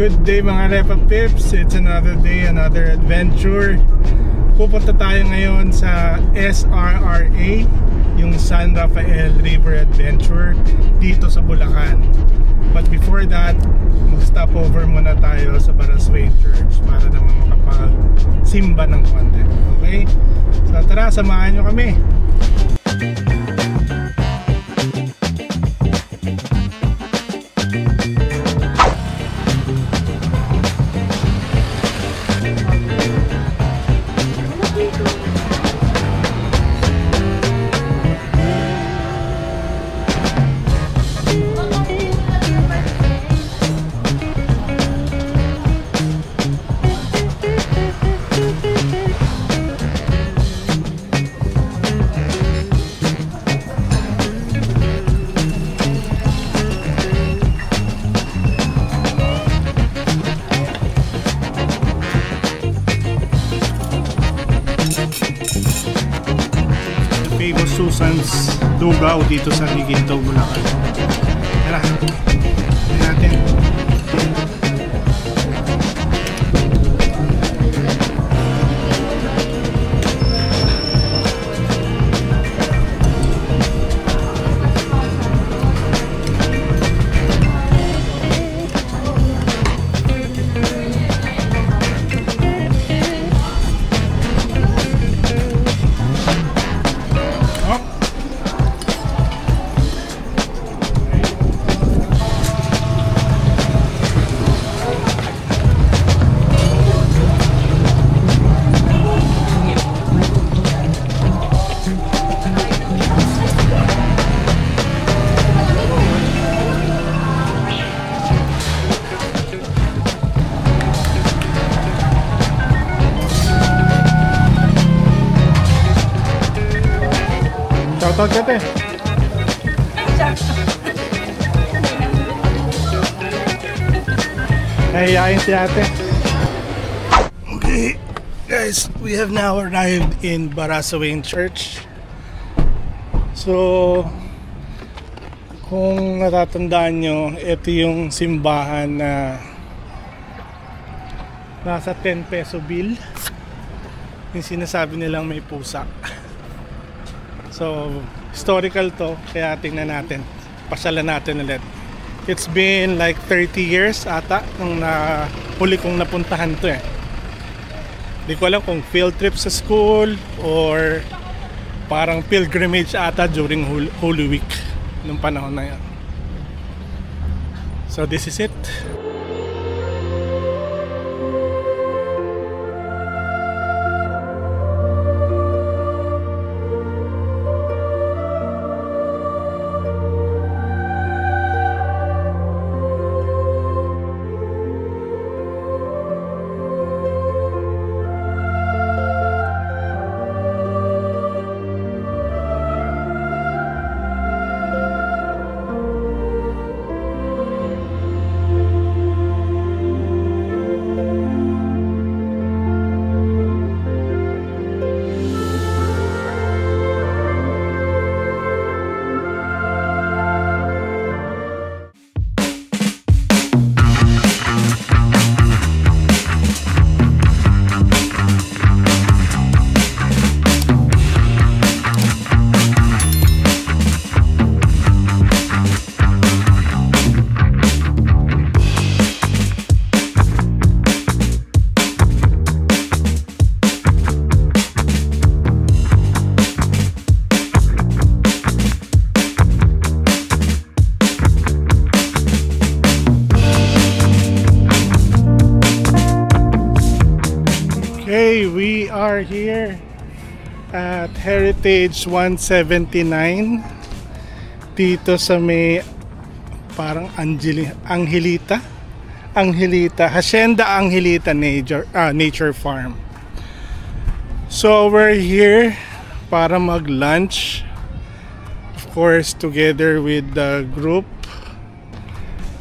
Good day mga Repa Pips. It's another day, another adventure. Pupunta tayo ngayon sa SRRA, yung San Rafael River Adventure dito sa Bulacan. But before that, mag-stop over muna tayo sa Baraswain Church para naman makapag-simba ng konti. Okay? So tara, samahan nyo kami. Susan's Lugaw dito sa Riginto, Bulacan. Tara, tingnan natin. Shoutout ka, te. Nahiyain si ate. Okay, guys, we have now arrived in Baraswain Church. So, kung natatandaan nyo, ito yung simbahan na nasa 10 peso bill. Yung sinasabi nilang may pusa. So, historical to, kaya tingnan natin, pasyalan natin ulit. It's been like 30 years ata nung huli kong napuntahan to eh. Di ko alam kung field trip sa school or parang pilgrimage ata during Holy Week nung panahon na yan. So this is it. Okay, we are here at Heritage 179 dito sa may parang Angelita, Hacienda Angelita Nature Farm. So we're here para mag-lunch, of course together with the group,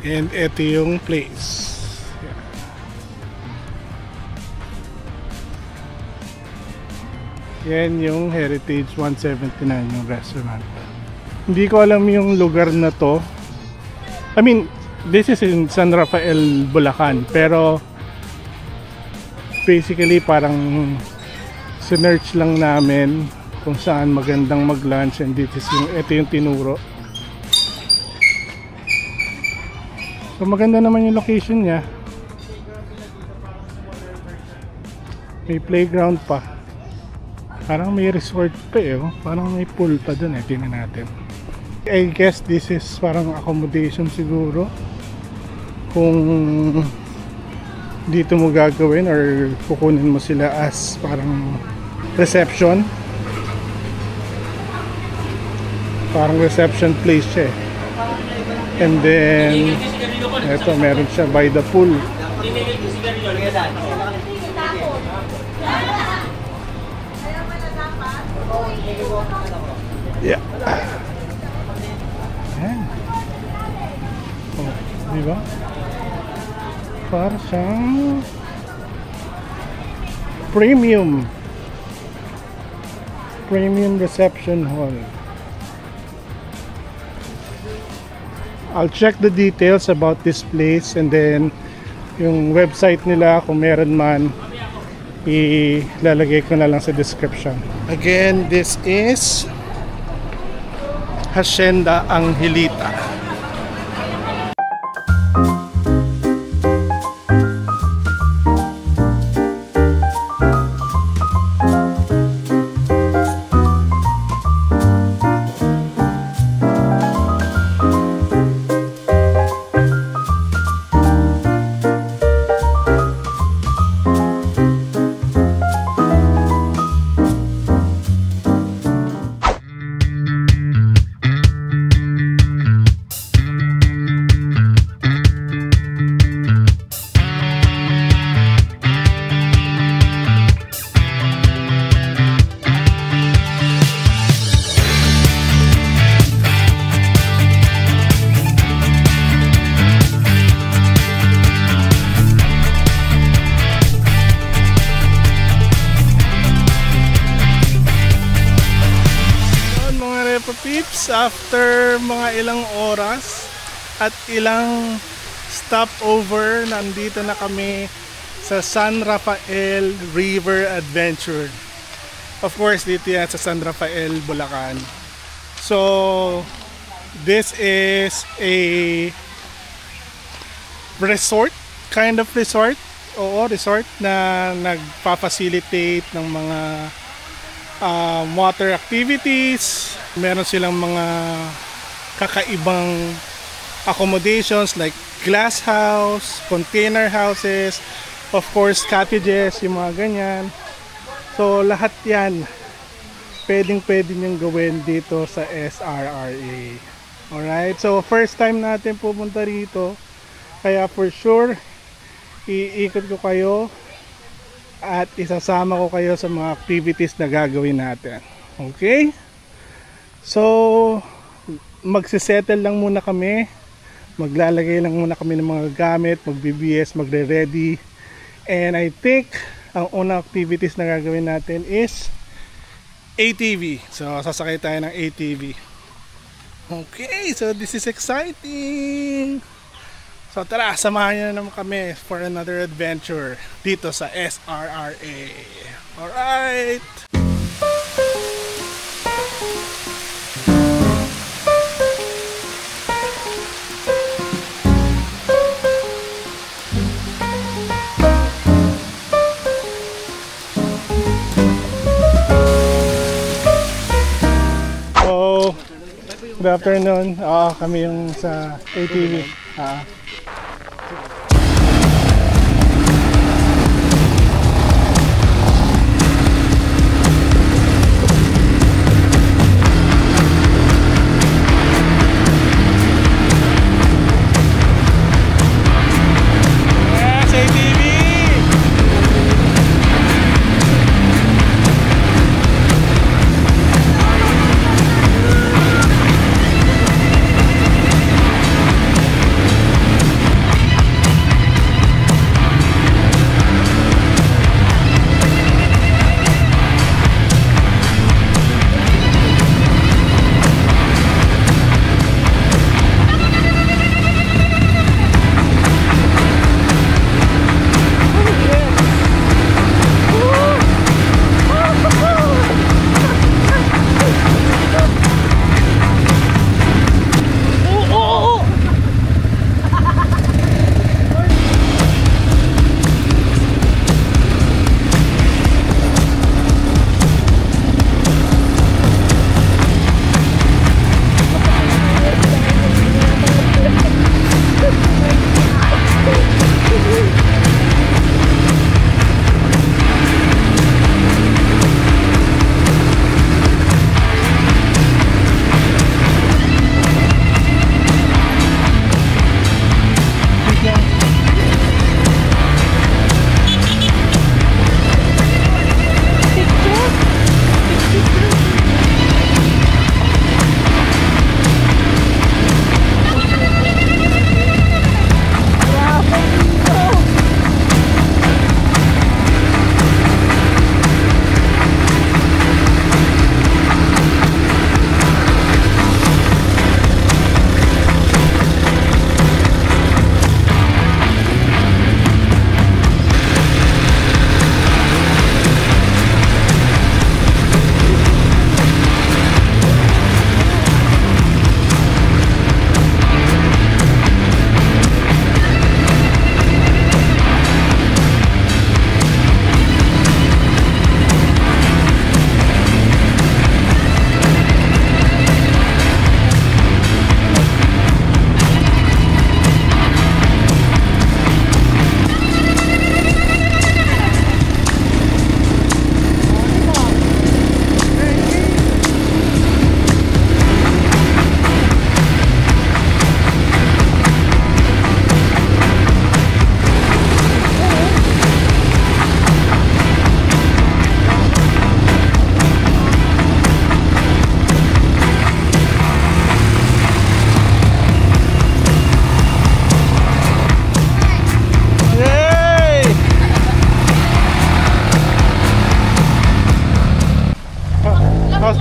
and ito yung place. Yan yung Heritage 179, yung restaurant. Hindi ko alam yung lugar na to. I mean, This is in San Rafael, Bulacan. Pero basically parang sinearch lang namin kung saan magandang mag-lunch, and ito yung tinuro. So maganda naman yung location niya. May playground pa. Parang may resort pa eh. Oh. Parang may pool pa dun eh. Tingnan natin. I guess this is parang accommodation siguro. Kung dito mo gagawin or kukunin mo sila as parang reception. Parang reception place siya eh. And then eto, meron siya by the pool. Yeah. Ayan. Oh, diba? Para siyang premium reception hall. I'll check the details about this place, and then yung website nila kung meron man, ilalagay ko na lang sa description. Again, this is Hacienda Angelita. Peeps, after mga ilang oras at ilang stopover, nandito na kami sa San Rafael River Adventure. Of course, dito yan sa San Rafael, Bulacan. So, this is a resort, kind of resort. Oo, resort na nagpa-facilitate ng mga water activities. Meron silang mga kakaibang accommodations like glass house, container houses, of course cottages, yung mga ganyan. So lahat yan pwede niyong gawin dito sa SRRA. Alright, so first time natin pupunta rito, kaya for sure iikot ko kayo at isasama ko kayo sa mga activities na gagawin natin. Okay? So, magsisettle lang muna kami. Maglalagay lang muna kami ng mga gamit, magbe-BS, magre-ready. And I think, ang unang activities na gagawin natin is ATV. So, sasakay tayo ng ATV. Okay, so this is exciting! So, tara, samahan nyo na naman kami for another adventure dito sa SRRA. Alright! Good afternoon. Kami yung sa ATV. Yes, ATV!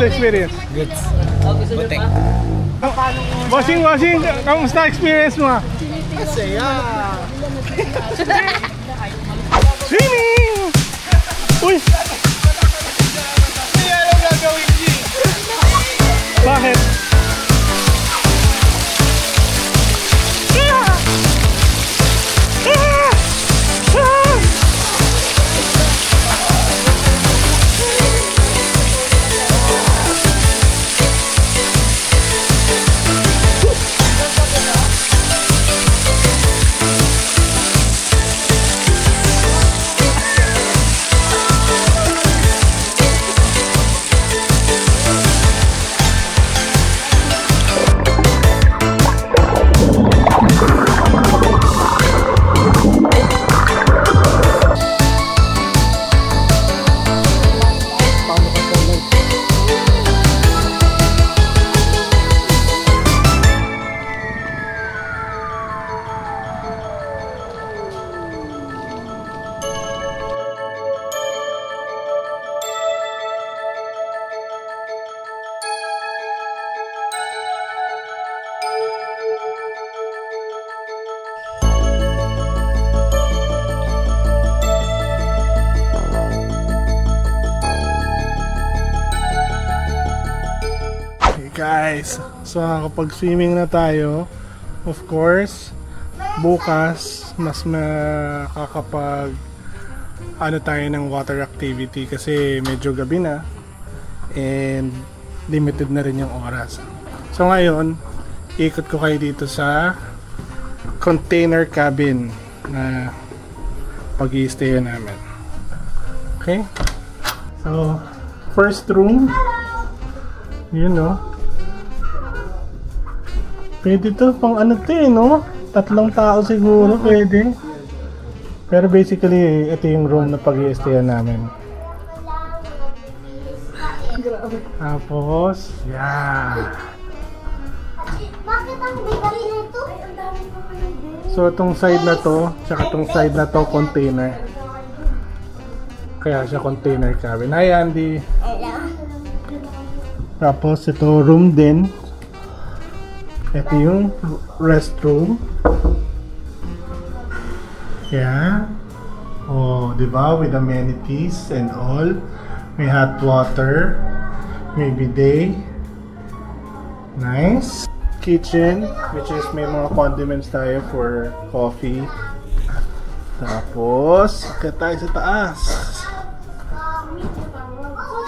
Kamusta experience? Good. Buti. Bossing, kamusta experience mo? Masaya. Swimming! Uy! Hindi alam gagawin niya. Bakit? Guys, so kapag swimming na tayo, of course, bukas mas makakapag tayo ng water activity kasi medyo gabi na and limited na rin yung oras. So ngayon, ikot ko kayo dito sa container cabin na pag-i-stay namin. Okay? So, first room, yun no. Pwede to pang ano to eh, no? 3 tao siguro pwede. Pero basically, ito yung room na pag-i-stayan namin. Tapos, yeah. Bakit ang bigay nito? So, itong side na to, tsaka itong side na to, container. Kaya siya container cabin. Hi, Andy! Tapos, ito room din. Ito yung restroom. Yeah. Oh, diba? With amenities and all. May hot water. May bidet. Nice. Kitchen, which is may mga condiments tayo for coffee. Tapos, akit tayo sa taas.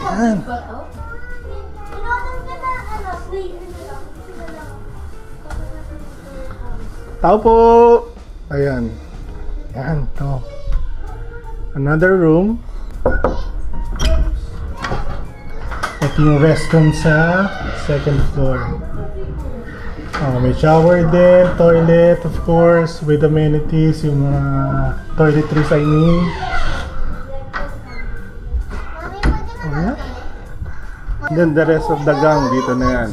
Yan. Tao po! Ayan. Yan, to. Another room. Ito yung restroom sa second floor. Oh, may shower din, toilet of course, with amenities, yung mga toiletries I mean. Oh, yeah. Then the rest of the gang dito na yan.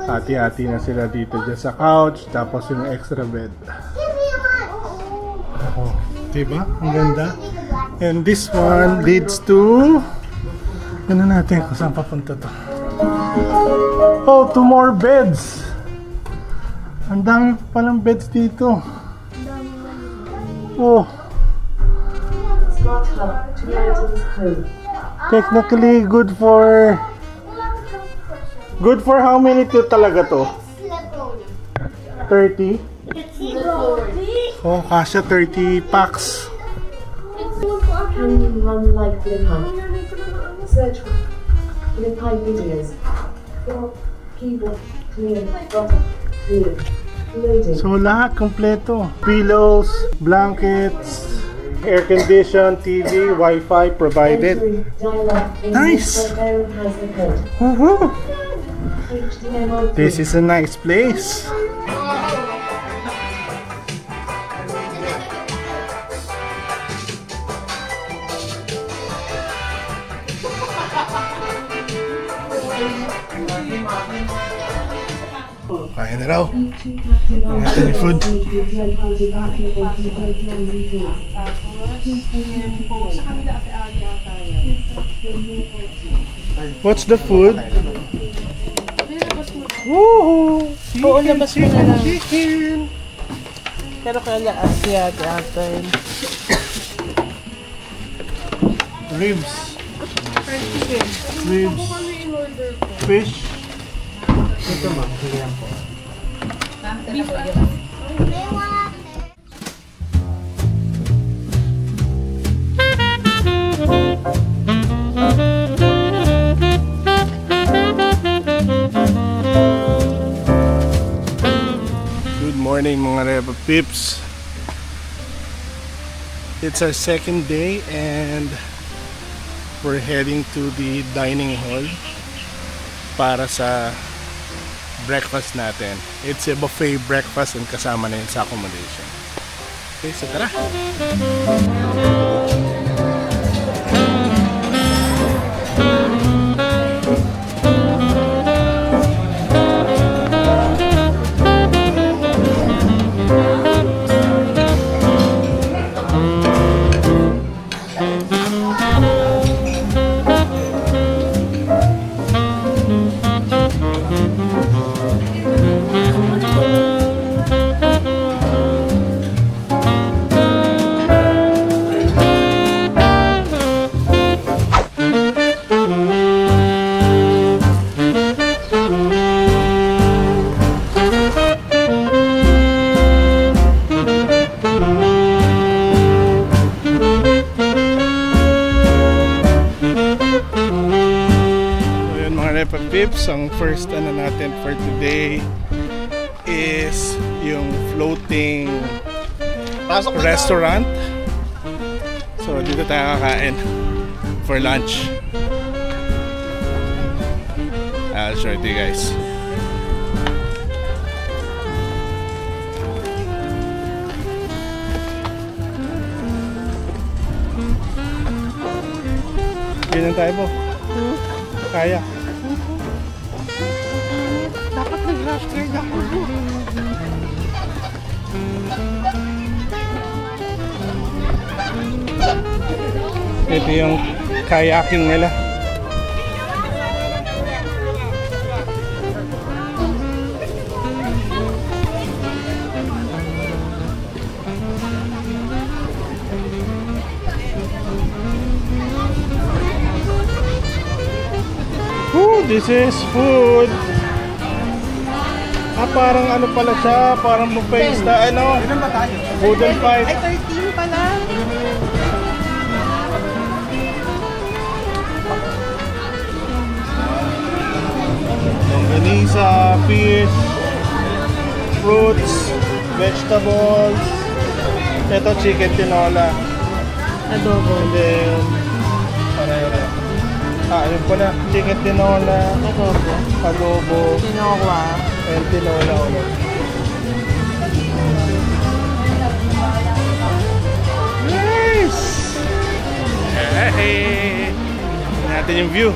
Hati-hati na sila dito dyan sa couch, tapos yung extra bed. Oh, diba? Ang ganda. And this one leads to... Ano natin kung saan papunta to. Oh, 2 more beds! Ang dami palang beds dito. Oh. Technically good for... Good for how many to talaga to? 30? Oh, kasha 30 packs. Can you run like Flipper? Search for Flipper videos. Keyboard clear. Button clear. Loading. So lahat kompleto. Pillows, blankets, air condition, TV, Wi-Fi provided. Nice. Woohoo! This is a nice place. Kain na raw. Ang ating food. What's the food? Woohoo! Oo, labas mo na lang. Chicken! Pero kaya asya natin. Ribs. Ribs. Fish. Ito ma, ganyan po. Good morning mga Reva Pips. It's our second day and we're heading to the dining hall para sa breakfast natin. It's a buffet breakfast and kasama na yun sa accommodation. Okay, so tara! Pips, ang first natin for today is yung floating restaurant. So dito tayo kakain for lunch. I'll show it to you guys. Ganyan tayo po. Kaya. Dapat nag-rush ako. Ito yung kayaking nila. Ooh, this is food. Parang ano pala siya, parang buffet style, ano? Wooden fight. Ay, 13 pala. Longganisa, fish, fruits, vegetables. Ito chicken tinola. Adobo. And then, pareho. Yun pala, chicken tinola, adobo, Tinola. and tinola ulit. Nice! Hey! Tingnan natin yung view.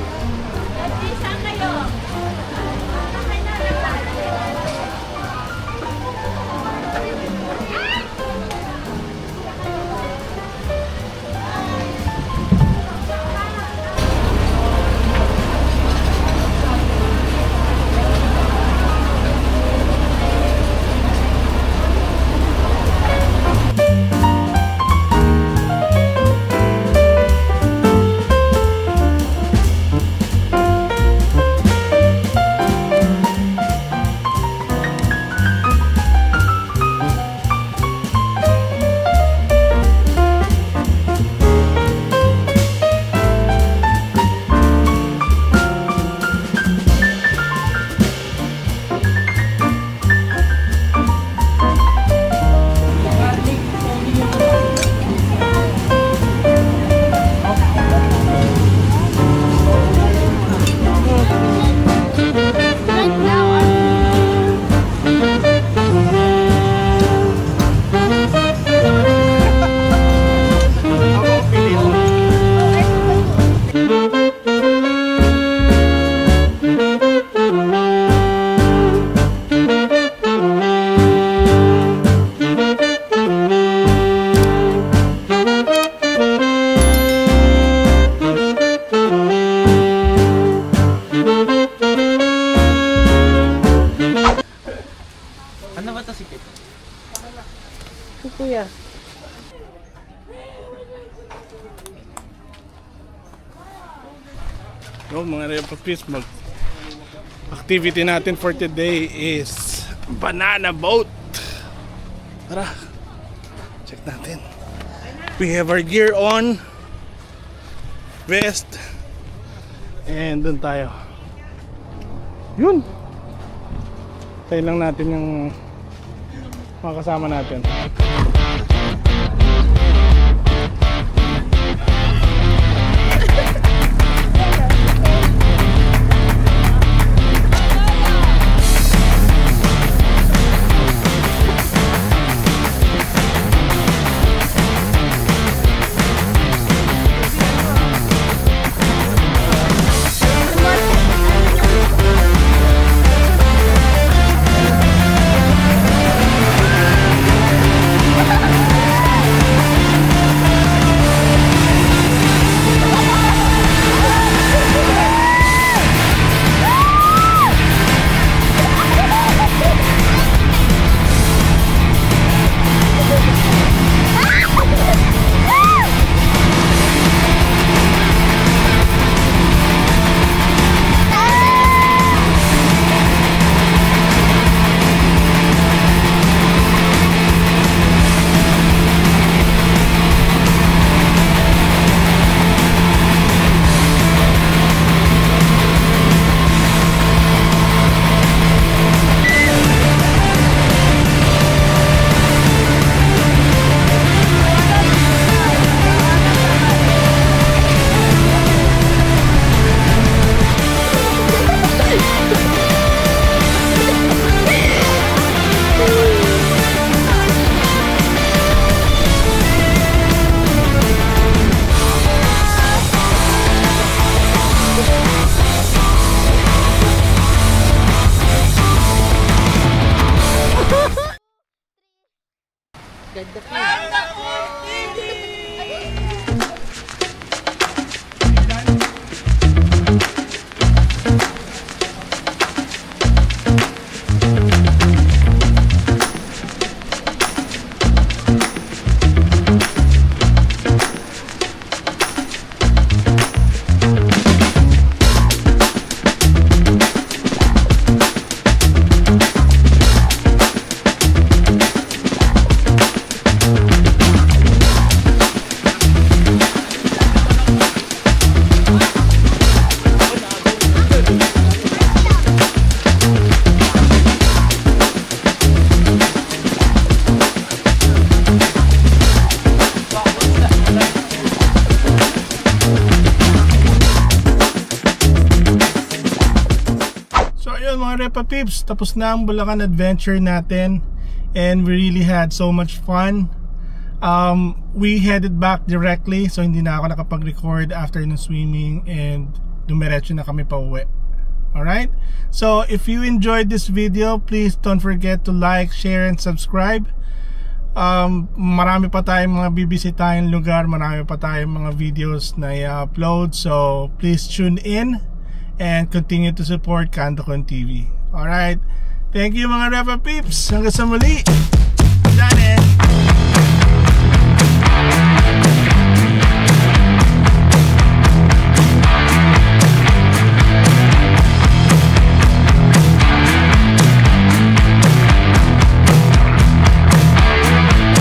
kuya. So mga repapis, activity natin for today is banana boat. Tara, check natin. We have our gear on, vest, and dun tayo. Yun, tayo lang natin yung mga kasama natin. Mga Repa Peeps, tapos na ang Bulacan adventure natin and we really had so much fun. We headed back directly, so hindi na ako nakapag-record after ng swimming and dumiretso na kami pa uwi. Alright? So if you enjoyed this video, please don't forget to like, share, and subscribe. Marami pa tayong mga bibisitahin lugar, marami pa tayong mga videos na i-upload, so please tune in and continue to support Canto Con TV. Alright, thank you mga Repa Peeps, hanggang sa muli.